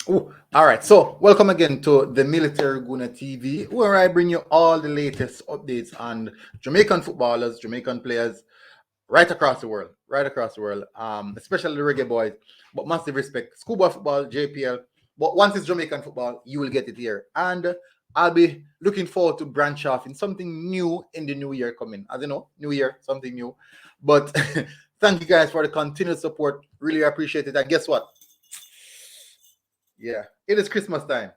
Ooh, all right, so welcome again to the Military Guna TV, where I bring you all the latest updates on Jamaican footballers, Jamaican players, right across the world, especially the Reggae Boys. But massive respect, schoolboy football, JPL. But once it's Jamaican football, you will get it here, and I'll be looking forward to branch off in something new in the new year coming. As you know, new year, something new. But thank you guys for the continued support. Really appreciate it. And guess what? Yeah, it is Christmas time.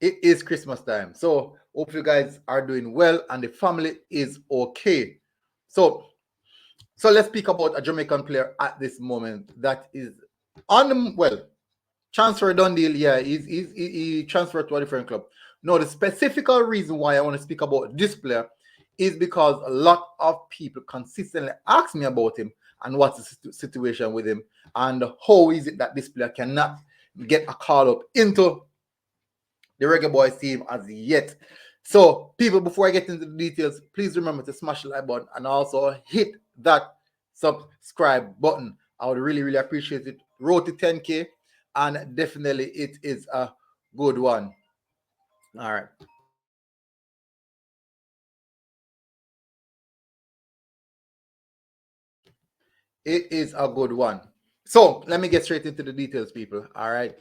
It is Christmas time. So hope you guys are doing well and the family is okay. So so let's speak about a Jamaican player at this moment that is on well, transfer done deal. Yeah, he transferred to a different club. No, the specific reason why I want to speak about this player is because a lot of people consistently ask me about him and what's the situation with him and how is it that this player cannot get a call up into the Reggae Boys team as yet. So, people, before I get into the details, please remember to smash the like button and also hit that subscribe button. I would really, really appreciate it. Road to 10K, and definitely it is a good one. All right. It is a good one. So, let me get straight into the details, people. All right.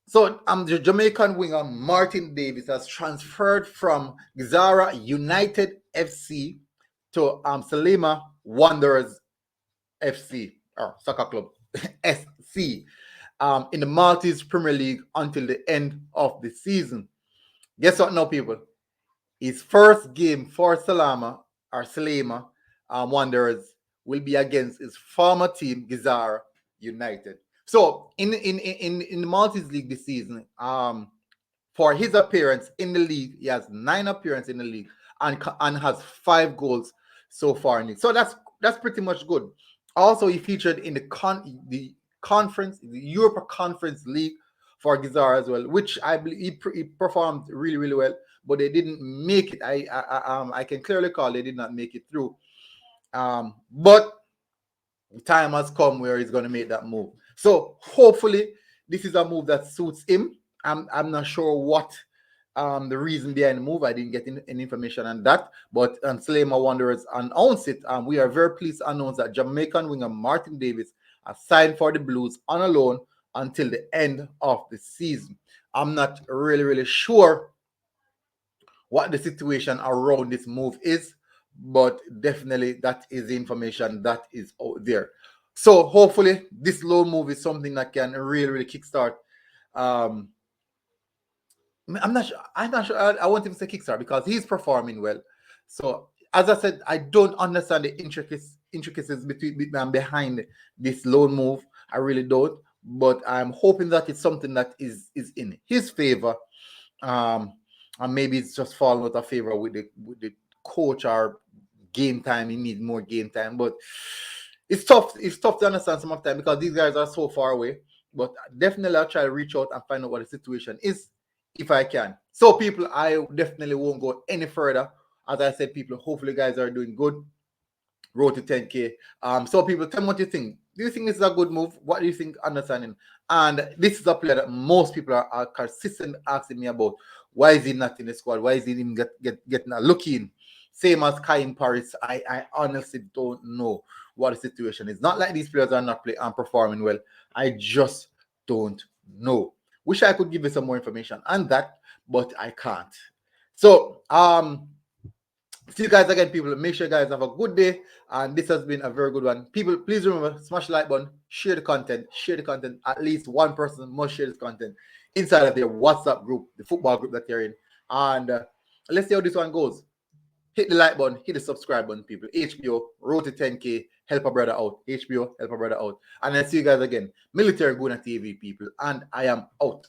So, the Jamaican winger Martin Davis has transferred from Gizara United FC to Salima Wanderers FC or Soccer Club SC in the Maltese Premier League until the end of the season. Guess what now, people? His first game for Salima Wanderers will be against his former team, Gizara United. So in the Maltese League this season, for his appearance in the league, he has 9 appearances in the league and has 5 goals so far in it. So that's pretty much good. Also, he featured in the Europa Conference League for Gizar as well, which I believe he performed really really well, but they didn't make it. I can clearly call they did not make it through. But the time has come where he's going to make that move. So hopefully this is a move that suits him. I'm not sure what the reason behind the move. I didn't get any information on that. But Slema Wanderers announced it. We are very pleased to announce that Jamaican winger Martin Davis has signed for the Blues on a loan until the end of the season. I'm not really, really sure what the situation around this move is, but definitely that is the information that is out there. So hopefully this loan move is something that can really, really kickstart. Um, I'm not sure. I'm not sure. I want him to say kickstart because he's performing well. So as I said, I don't understand the intricacies between and behind this loan move. I really don't. But I'm hoping that it's something that is in his favor, um, and maybe it's just falling out of favor with the coach or game time. He needs more game time, but it's tough. It's tough to understand some of the time because these guys are so far away. But definitely, I'll try to reach out and find out what the situation is if I can. So, people, I definitely won't go any further. As I said, people, hopefully, you guys are doing good. Road to 10K. So people, tell me what you think. Do you think this is a good move? What do you think? Understanding. And this is a player that most people are consistently asking me about. Why is he not in the squad? Why is he even getting a look in? Same as Kai in Paris. I honestly don't know what the situation is. Not like these players are not playing and performing well. I just don't know. Wish I could give you some more information on that, but I can't. So see you guys again, people. Make sure you guys have a good day. And this has been a very good one. People, please remember, smash the like button, share the content, share the content. At least one person must share this content inside of their WhatsApp group, the football group that they're in. And let's see how this one goes. Hit the like button, hit the subscribe button, people. HBO, road to 10K, help a brother out. HBO, help a brother out. And I'll see you guys again. Military Guna TV, people. And I am out.